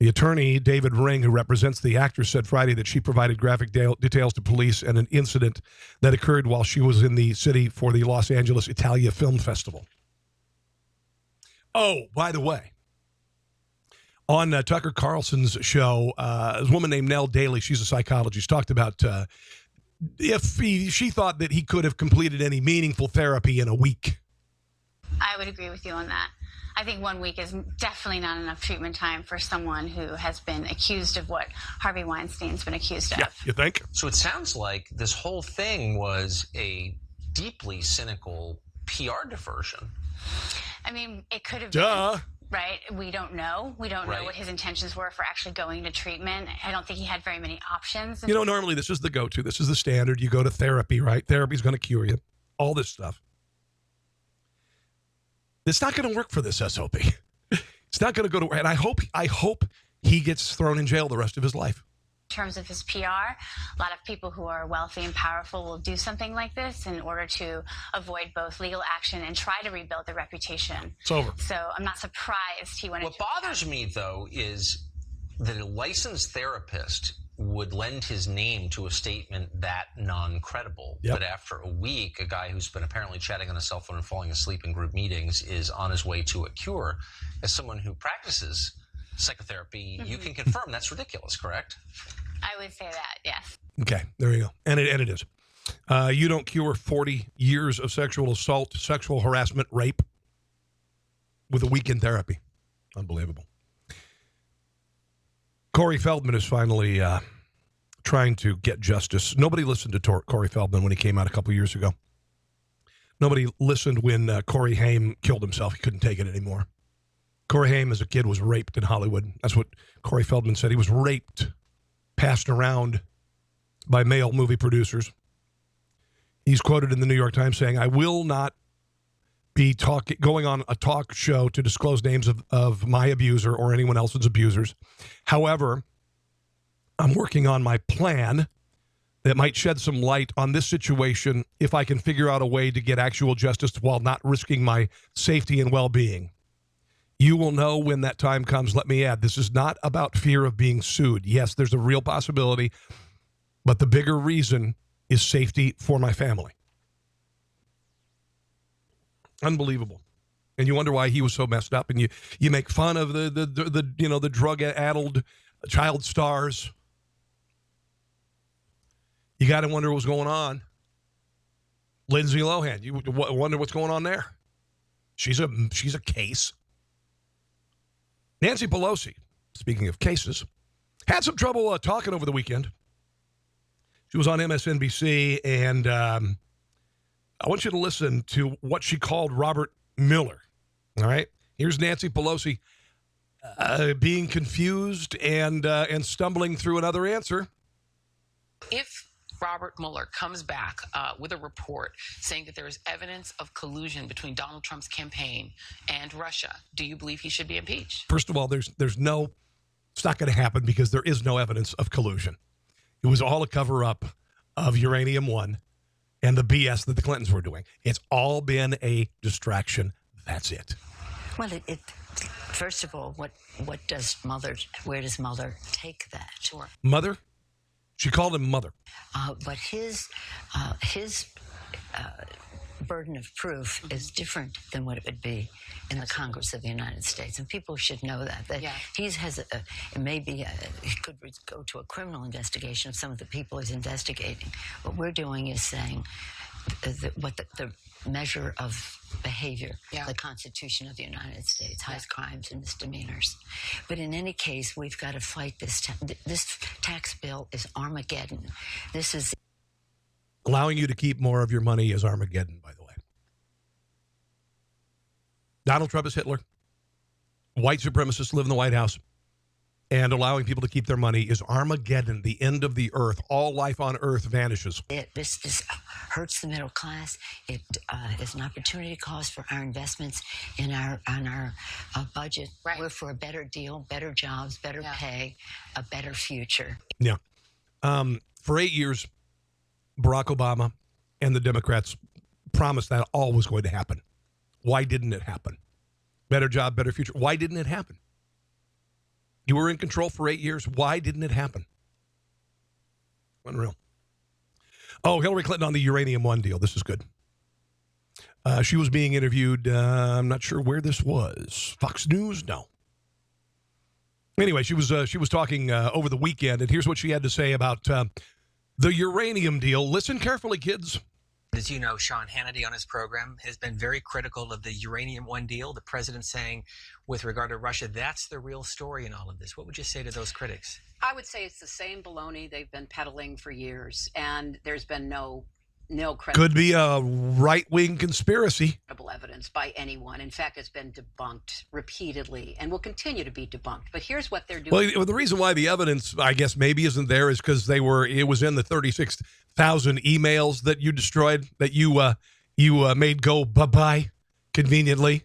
S2: The attorney, David Ring, who represents the actress, said Friday that she provided graphic details to police and an incident that occurred while she was in the city for the Los Angeles Italia Film Festival. Oh, by the way, on Tucker Carlson's show, a woman named Nell Daly, she's a psychologist, talked about she thought that he could have completed any meaningful therapy in a week.
S20: I would agree with you on that. I think 1 week is definitely not enough treatment time for someone who has been accused of what Harvey Weinstein's been accused of.
S2: Yeah, you think?
S21: So it sounds like this whole thing was a deeply cynical PR diversion.
S20: I mean, it could have been, right? We don't know. We don't know what his intentions were for actually going to treatment. I don't think he had very many options.
S2: Normally this is the go-to. This is the standard. You go to therapy, right? Therapy's going to cure you. All this stuff. It's not going to work for this SOB. It's not going to go to work. And I hope he gets thrown in jail the rest of his life.
S20: terms of his PR, a lot of people who are wealthy and powerful will do something like this in order to avoid both legal action and try to rebuild their reputation.
S2: It's over.
S20: So I'm not surprised he went.
S21: What bothers me, though, is that a licensed therapist would lend his name to a statement that non-credible.
S2: Yep.
S21: But after a week, a guy who's been apparently chatting on a cell phone and falling asleep in group meetings is on his way to a cure. As someone who practices psychotherapy, you can confirm that's ridiculous, correct?
S20: I would say that, yes.
S2: Okay, there you go. And it is. You don't cure 40 years of sexual assault, sexual harassment, rape with a week in therapy. Unbelievable. Corey Feldman is finally trying to get justice. Nobody listened to Corey Feldman when he came out a couple years ago. Nobody listened when Corey Haim killed himself. He couldn't take it anymore. Corey Haim, as a kid, was raped in Hollywood. That's what Corey Feldman said. He was raped, passed around by male movie producers. He's quoted in the New York Times saying, "I will not be going on a talk show to disclose names of my abuser or anyone else's abusers. However, I'm working on my plan that might shed some light on this situation if I can figure out a way to get actual justice while not risking my safety and well-being. You will know when that time comes." Let me add, this is not about fear of being sued. Yes, there's a real possibility, but the bigger reason is safety for my family. Unbelievable. And you wonder why he was so messed up, and you make fun of the drug-addled child stars. You got to wonder what was going on. Lindsay Lohan, you wonder what's going on there. She's a case. Nancy Pelosi, speaking of cases, had some trouble talking over the weekend. She was on MSNBC, and I want you to listen to what she called Robert Mueller. All right? Here's Nancy Pelosi being confused and stumbling through another answer.
S19: If Robert Mueller comes back with a report saying that there is evidence of collusion between Donald Trump's campaign and Russia, do you believe he should be impeached?
S2: First of all, it's not going to happen because there is no evidence of collusion. It was all a cover-up of Uranium One and the BS that the Clintons were doing. It's all been a distraction. That's it.
S1: Well, first of all, where does Mueller take that?
S19: Sure.
S2: Mother? She called him mother.
S1: But his burden of proof is different than what it would be in the Congress of the United States, and people should know that. He could go to a criminal investigation of some of the people he's investigating. What we're doing is saying what the measure of behavior, the Constitution of the United States, highest crimes and misdemeanors. But in any case, we've got to fight this. This tax bill is Armageddon. This is
S2: allowing you to keep more of your money is Armageddon, by the way. Donald Trump is Hitler. White supremacists live in the White House. And allowing people to keep their money is Armageddon, the end of the earth. All life on earth vanishes.
S1: This hurts the middle class. It is an opportunity cost for our investments in our budget. Right. We're for a better deal, better jobs, better pay, a better future.
S2: Yeah. For 8 years, Barack Obama and the Democrats promised that all was going to happen. Why didn't it happen? Better job, better future. Why didn't it happen? You were in control for 8 years. Why didn't it happen? Unreal. Oh, Hillary Clinton on the Uranium One deal. This is good. She was being interviewed. I'm not sure where this was. Fox News? No. Anyway, she was talking over the weekend, and here's what she had to say about the uranium deal. Listen carefully, kids.
S22: As you know, Sean Hannity on his program has been very critical of the Uranium One deal. The president saying, with regard to Russia, that's the real story in all of this. What would you say to those critics?
S23: I would say it's the same baloney they've been peddling for years, and there's been no credible.
S2: Could be a right-wing conspiracy.
S23: Evidence by anyone. In fact, it's been debunked repeatedly and will continue to be debunked. But here's what they're doing.
S2: Well, the reason why the evidence, I guess, maybe isn't there is because it was in the 36,000 emails that you destroyed, that you made go bye-bye conveniently.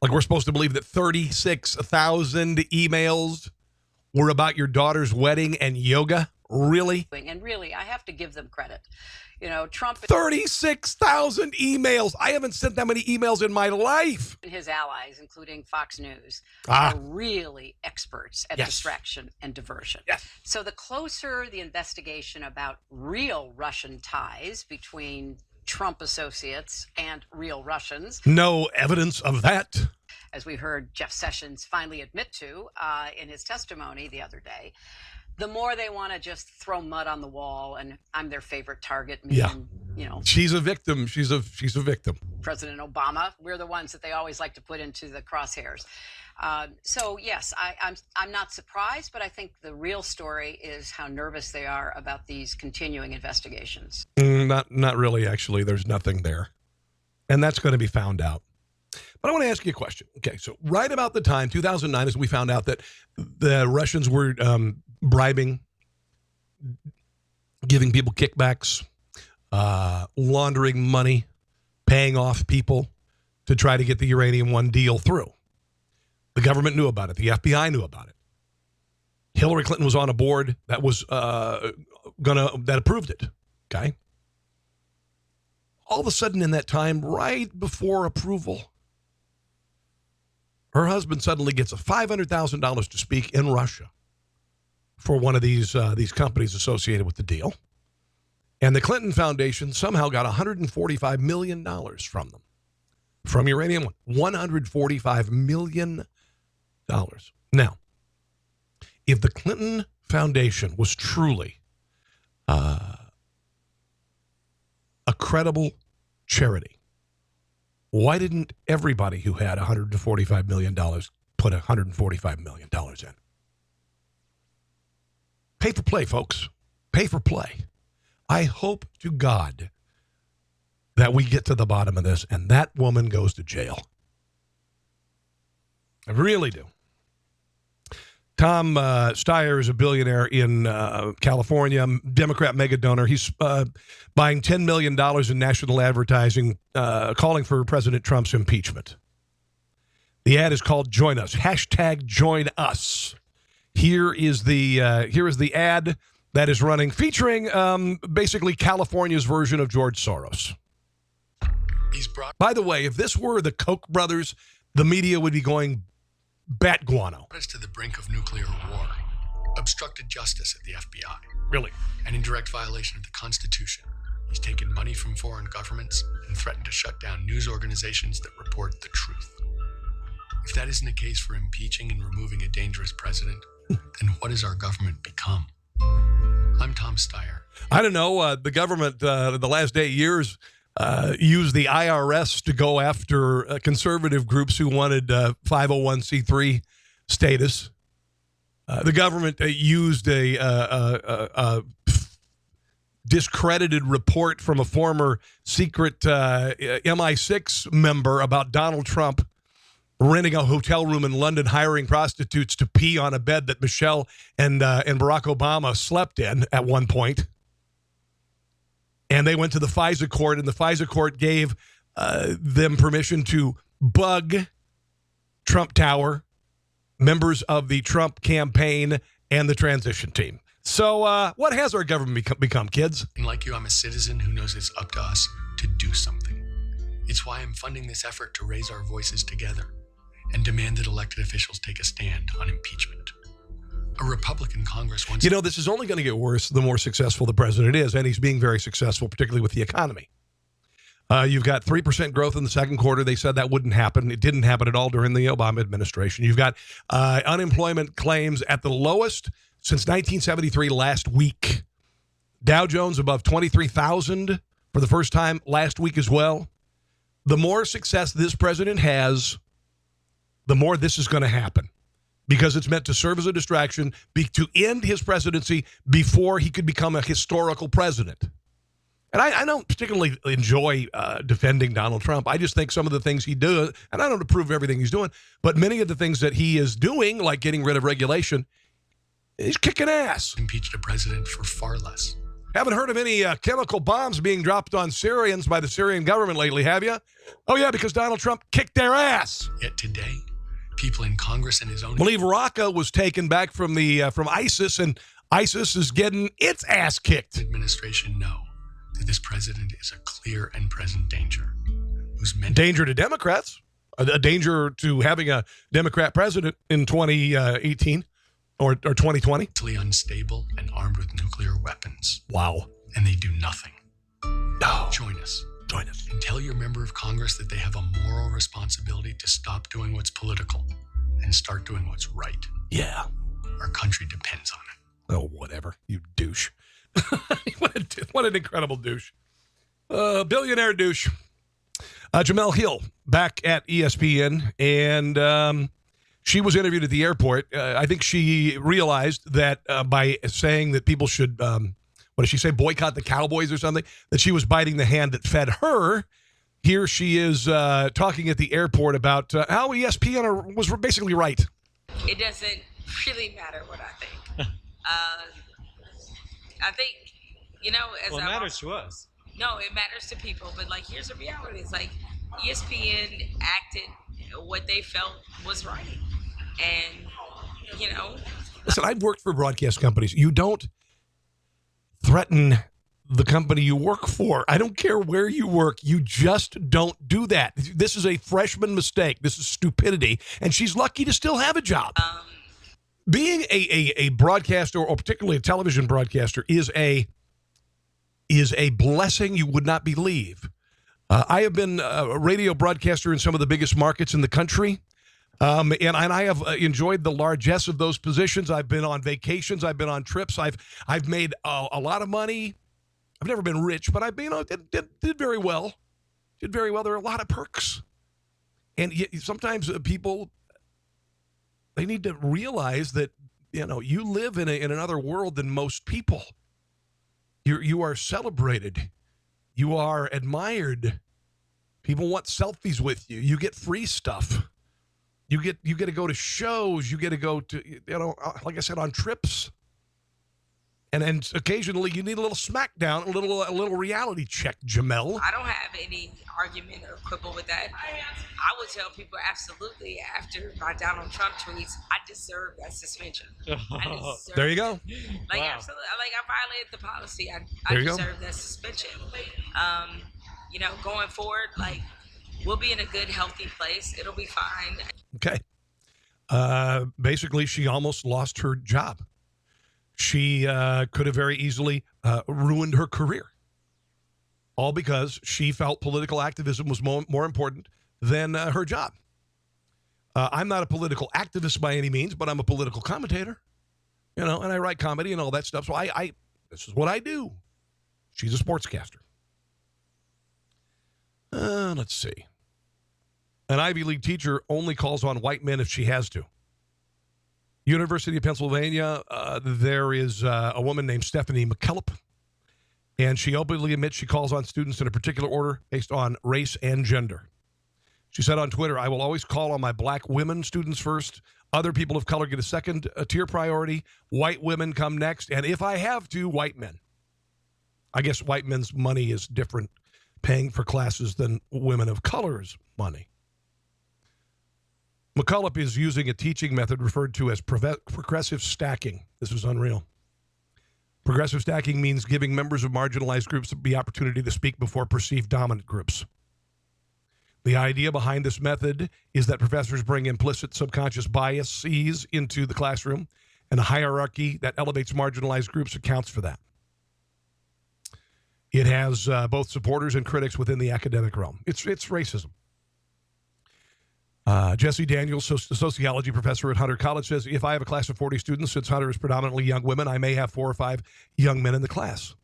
S2: Like we're supposed to believe that 36,000 emails were about your daughter's wedding and yoga? Really?
S23: And really, I have to give them credit. You know, Trump...
S2: 36,000 emails. I haven't sent that many emails in my life.
S23: And his allies, including Fox News, are really experts at distraction and diversion.
S2: Yes.
S23: So the closer the investigation about real Russian ties between Trump associates and real Russians...
S2: No evidence of that.
S23: As we heard Jeff Sessions finally admit to in his testimony the other day, the more they want to just throw mud on the wall, and I'm their favorite target. And, you know,
S2: she's a victim. She's a victim.
S23: President Obama, we're the ones that they always like to put into the crosshairs. So yes, I'm not surprised, but I think the real story is how nervous they are about these continuing investigations.
S2: Not really. Actually, there's nothing there, and that's going to be found out. But I want to ask you a question. Okay, so right about the time, 2009, as we found out that the Russians were bribing, giving people kickbacks, laundering money, paying off people to try to get the Uranium One deal through. The government knew about it. The FBI knew about it. Hillary Clinton was on a board that was that approved it. Okay. All of a sudden, in that time, right before approval, her husband suddenly gets a $500,000 to speak in Russia for one of these companies associated with the deal. And the Clinton Foundation somehow got $145 million from them, from Uranium One. $145 million. Now, if the Clinton Foundation was truly a credible charity, why didn't everybody who had $145 million put $145 million in? Pay for play, folks. Pay for play. I hope to God that we get to the bottom of this and that woman goes to jail. I really do. Tom Steyer is a billionaire in California, Democrat mega donor. He's buying $10 million in national advertising, calling for President Trump's impeachment. The ad is called Join Us, #JoinUs. Here is the ad that is running, featuring basically California's version of George Soros. By the way, if this were the Koch brothers, the media would be going bat guano.
S3: Us to the brink of nuclear war, obstructed justice at the FBI.
S2: Really?
S3: And in direct violation of the Constitution. He's taken money from foreign governments and threatened to shut down news organizations that report the truth. If that isn't a case for impeaching and removing a dangerous president, then what has our government become? I'm Tom Steyer.
S2: I don't know. The government, the last 8 years, used the IRS to go after conservative groups who wanted 501c3 status. The government used a discredited report from a former secret MI6 member about Donald Trump renting a hotel room in London, hiring prostitutes to pee on a bed that Michelle and Barack Obama slept in at one point. And they went to the FISA court, and the FISA court gave them permission to bug Trump Tower, members of the Trump campaign, and the transition team. So what has our government become, kids?
S3: And like you, I'm a citizen who knows it's up to us to do something. It's why I'm funding this effort to raise our voices together and demand that elected officials take a stand on impeachment. A Republican Congress wants...
S2: You know, this is only going to get worse the more successful the president is, and he's being very successful, particularly with the economy. You've got 3% growth in the second quarter. They said that wouldn't happen. It didn't happen at all during the Obama administration. You've got unemployment claims at the lowest since 1973 last week. Dow Jones above 23,000 for the first time last week as well. The more success this president has, the more this is going to happen. Because it's meant to serve as a distraction, to end his presidency before he could become a historical president. And I don't particularly enjoy defending Donald Trump. I just think some of the things he does, and I don't approve of everything he's doing, but many of the things that he is doing, like getting rid of regulation, he's kicking ass.
S3: Impeached a president for far less.
S2: Haven't heard of any chemical bombs being dropped on Syrians by the Syrian government lately, have you? Oh, yeah, because Donald Trump kicked their ass.
S3: Yet today, people in Congress and his own...
S2: I believe Raqqa was taken back from ISIS, and ISIS is getting its ass kicked.
S3: Administration know that this president is a clear and present danger.
S2: Danger to Democrats, a danger to having a Democrat president in 2018 or 2020.
S3: Mentally unstable and armed with nuclear weapons.
S2: Wow.
S3: And they do nothing.
S2: No.
S3: Join us.
S2: Join us.
S3: And tell your member of Congress that they have a moral responsibility to stop doing what's political and start doing what's right.
S2: Yeah.
S3: Our country depends on it.
S2: Oh, whatever. You douche. What an incredible douche. Billionaire douche. Jemele Hill back at ESPN, and she was interviewed at the airport. I think she realized that by saying that people should, what did she say, boycott the Cowboys or something, that she was biting the hand that fed her. Here she is talking at the airport about how ESPN was basically right.
S4: It doesn't really matter what I think. I think, as
S6: it matters to us.
S4: No, it matters to people, but here's the reality. It's ESPN acted what they felt was right. And,
S2: Listen, I've worked for broadcast companies. You don't threaten the company you work for. I don't care where you work. You just don't do that. This is a freshman mistake. This is stupidity. And she's lucky to still have a job. Being a broadcaster, or particularly a television broadcaster, is a blessing you would not believe. I have been a radio broadcaster in some of the biggest markets in the country, and I have enjoyed the largesse of those positions. I've been on vacations. I've been on trips. I've made a lot of money. I've never been rich, but I did very well. Did very well. There are a lot of perks, and sometimes people, they need to realize that you live in another world than most people. You are celebrated. You are admired. People want selfies with you. You get free stuff. You get to go to shows. You get to go to, like I said, on trips. And occasionally you need a little smackdown, a little reality check, Jemele.
S4: I don't have any argument or quibble with that. I would tell people absolutely after my Donald Trump tweets, I deserve that suspension.
S2: There you go.
S4: Absolutely. I violated the policy. I deserve that suspension. Going forward, we'll be in a good, healthy place. It'll be fine.
S2: Okay. Basically, she almost lost her job. She could have very easily ruined her career. All because she felt political activism was more important than her job. I'm not a political activist by any means, but I'm a political commentator, and I write comedy and all that stuff. So this is what I do. She's a sportscaster. Let's see. An Ivy League teacher only calls on white men if she has to. University of Pennsylvania, there is a woman named Stephanie McKillop, and she openly admits she calls on students in a particular order based on race and gender. She said on Twitter, I will always call on my black women students first. Other people of color get a second tier priority. White women come next. And if I have to, white men. I guess white men's money is different paying for classes than women of color's money. McCullough is using a teaching method referred to as progressive stacking. This is unreal. Progressive stacking means giving members of marginalized groups the opportunity to speak before perceived dominant groups. The idea behind this method is that professors bring implicit subconscious biases into the classroom, and a hierarchy that elevates marginalized groups accounts for that. It has both supporters and critics within the academic realm. It's racism. Jesse Daniels, a sociology professor at Hunter College, says, if I have a class of 40 students, since Hunter is predominantly young women, I may have 4 or 5 young men in the class.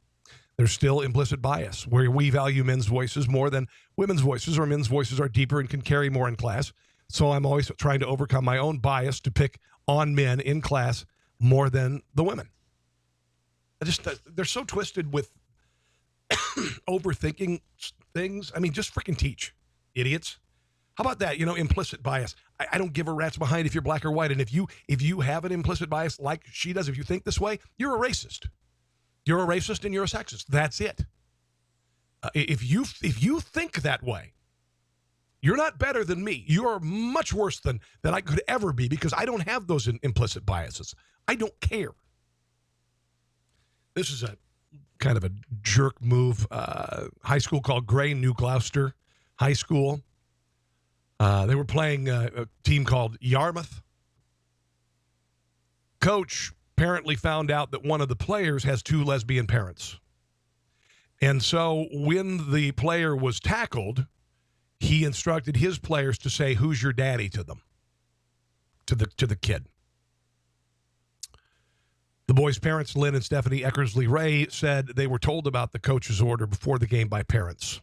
S2: There's still implicit bias, where we value men's voices more than women's voices, or men's voices are deeper and can carry more in class. So I'm always trying to overcome my own bias to pick on men in class more than the women. They're so twisted with overthinking things. I mean, just freaking teach, idiots. How about that? Implicit bias. I don't give a rat's behind if you're black or white. And if you have an implicit bias like she does, if you think this way, you're a racist. You're a racist and you're a sexist. That's it. If you think that way, you're not better than me. You are much worse than I could ever be, because I don't have those implicit biases. I don't care. This is a kind of a jerk move. High school called Gray, New Gloucester High School. They were playing a team called Yarmouth. Coach apparently found out that one of the players has 2 lesbian parents. And so when the player was tackled, he instructed his players to say, "Who's your daddy?" to them, to the kid. The boys' parents, Lynn and Stephanie Eckersley-Ray, said they were told about the coach's order before the game by parents.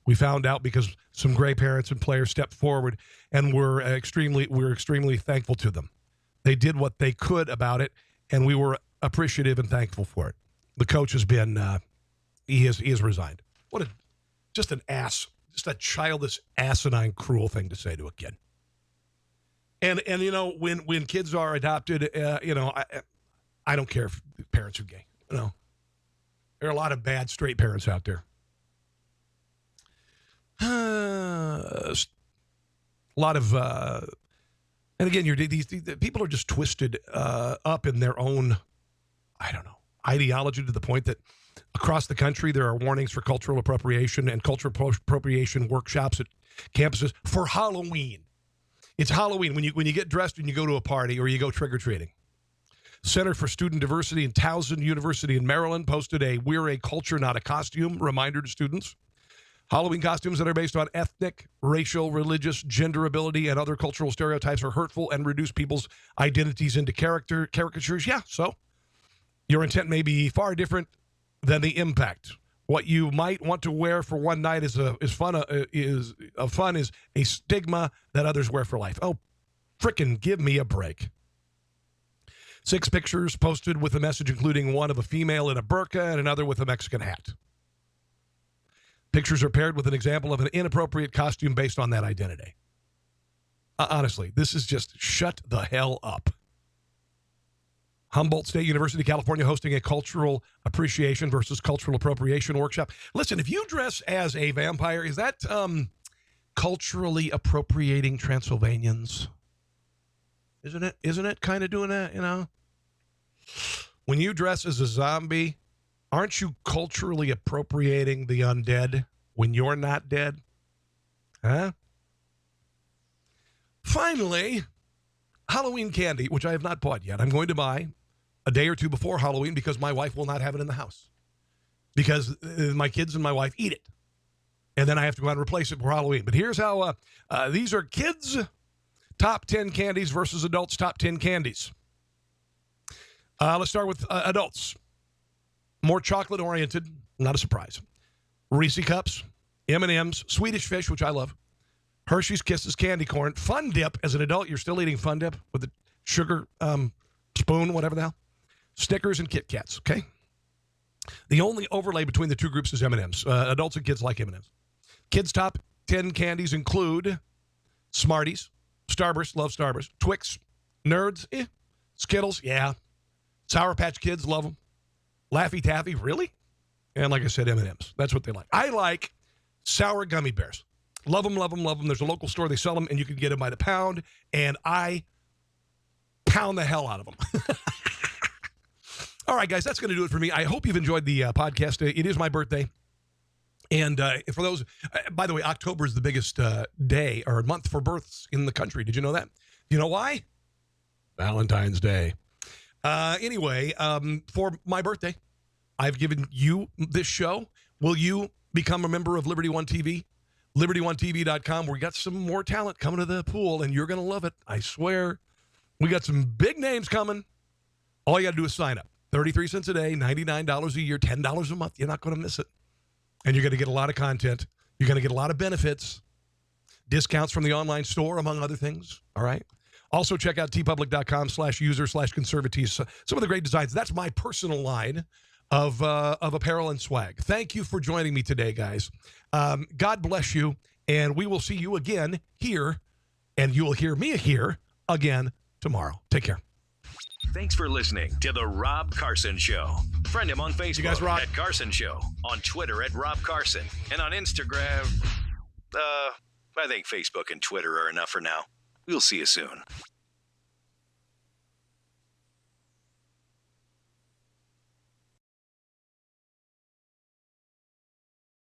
S2: We found out because some Gray parents and players stepped forward, and we're extremely thankful to them. They did what they could about it, and we were appreciative and thankful for it. The coach has been, he has resigned. Just an ass, just a childish, asinine, cruel thing to say to a kid. And you know, when kids are adopted, you know, I don't care if parents are gay. You know, there are a lot of bad straight parents out there. A lot of, and again, these people are just twisted up in their own, I don't know, ideology to the point that across the country there are warnings for cultural appropriation and cultural appropriation workshops at campuses for Halloween. It's Halloween when you get dressed and you go to a party or you go trick-or-treating. Center for Student Diversity in Towson University in Maryland posted a "We're a Culture, Not a Costume" reminder to students. Halloween costumes that are based on ethnic, racial, religious, gender ability, and other cultural stereotypes are hurtful and reduce people's identities into caricatures. Yeah, so your intent may be far different than the impact. What you might want to wear for one night is a stigma that others wear for life. Oh, frickin' give me a break. 6 pictures posted with a message including one of a female in a burqa and another with a Mexican hat. Pictures are paired with an example of an inappropriate costume based on that identity. Honestly, this is just shut the hell up. Humboldt State University, California, hosting a cultural appreciation versus cultural appropriation workshop. Listen, if you dress as a vampire, is that culturally appropriating Transylvanians? Isn't it kind of doing that, you know? When you dress as a zombie, aren't you culturally appropriating the undead when you're not dead? Huh? Finally, Halloween candy, which I have not bought yet. I'm going to buy a day or two before Halloween because my wife will not have it in the house. Because my kids and my wife eat it. And then I have to go out and replace it for Halloween. But here's how these are kids' top 10 candies versus adults' top 10 candies. Let's start with adults. More chocolate-oriented, not a surprise. Reese Cups, M&M's, Swedish Fish, which I love, Hershey's Kisses, candy corn, Fun Dip. As an adult, you're still eating Fun Dip with the sugar spoon, whatever the hell. Snickers and Kit Kats, okay? The only overlay between the two groups is M&M's. Adults and kids like M&M's. Kids' top 10 candies include Smarties, Starburst, love Starburst, Twix, Nerds, Skittles, yeah. Sour Patch Kids, love them. Laffy Taffy, really? And like I said, M&M's. That's what they like. I like sour gummy bears. Love them, love them, love them. There's a local store. They sell them, and you can get them by the pound, and I pound the hell out of them. All right, guys, that's going to do it for me. I hope you've enjoyed the podcast. It is my birthday. And for those, by the way, October is the biggest day or month for births in the country. Did you know that? You know why? Valentine's Day. Anyway, for my birthday, I've given you this show. Will you become a member of Liberty One TV? LibertyOneTV.com. We got some more talent coming to the pool, and you're going to love it. I swear. We got some big names coming. All you got to do is sign up. 33 cents a day, $99 a year, $10 a month. You're not going to miss it. And you're going to get a lot of content. You're going to get a lot of benefits. Discounts from the online store, among other things. All right? Also, check out tpublic.com/user/conservative. Some of the great designs. That's my personal line of apparel and swag. Thank you for joining me today, guys. God bless you, and we will see you again here, and you will hear me here again tomorrow. Take care.
S6: Thanks for listening to The Rob Carson Show. Friend him on Facebook at Carson Show, on Twitter at Rob Carson, and on Instagram, I think Facebook and Twitter are enough for now. We'll see you soon.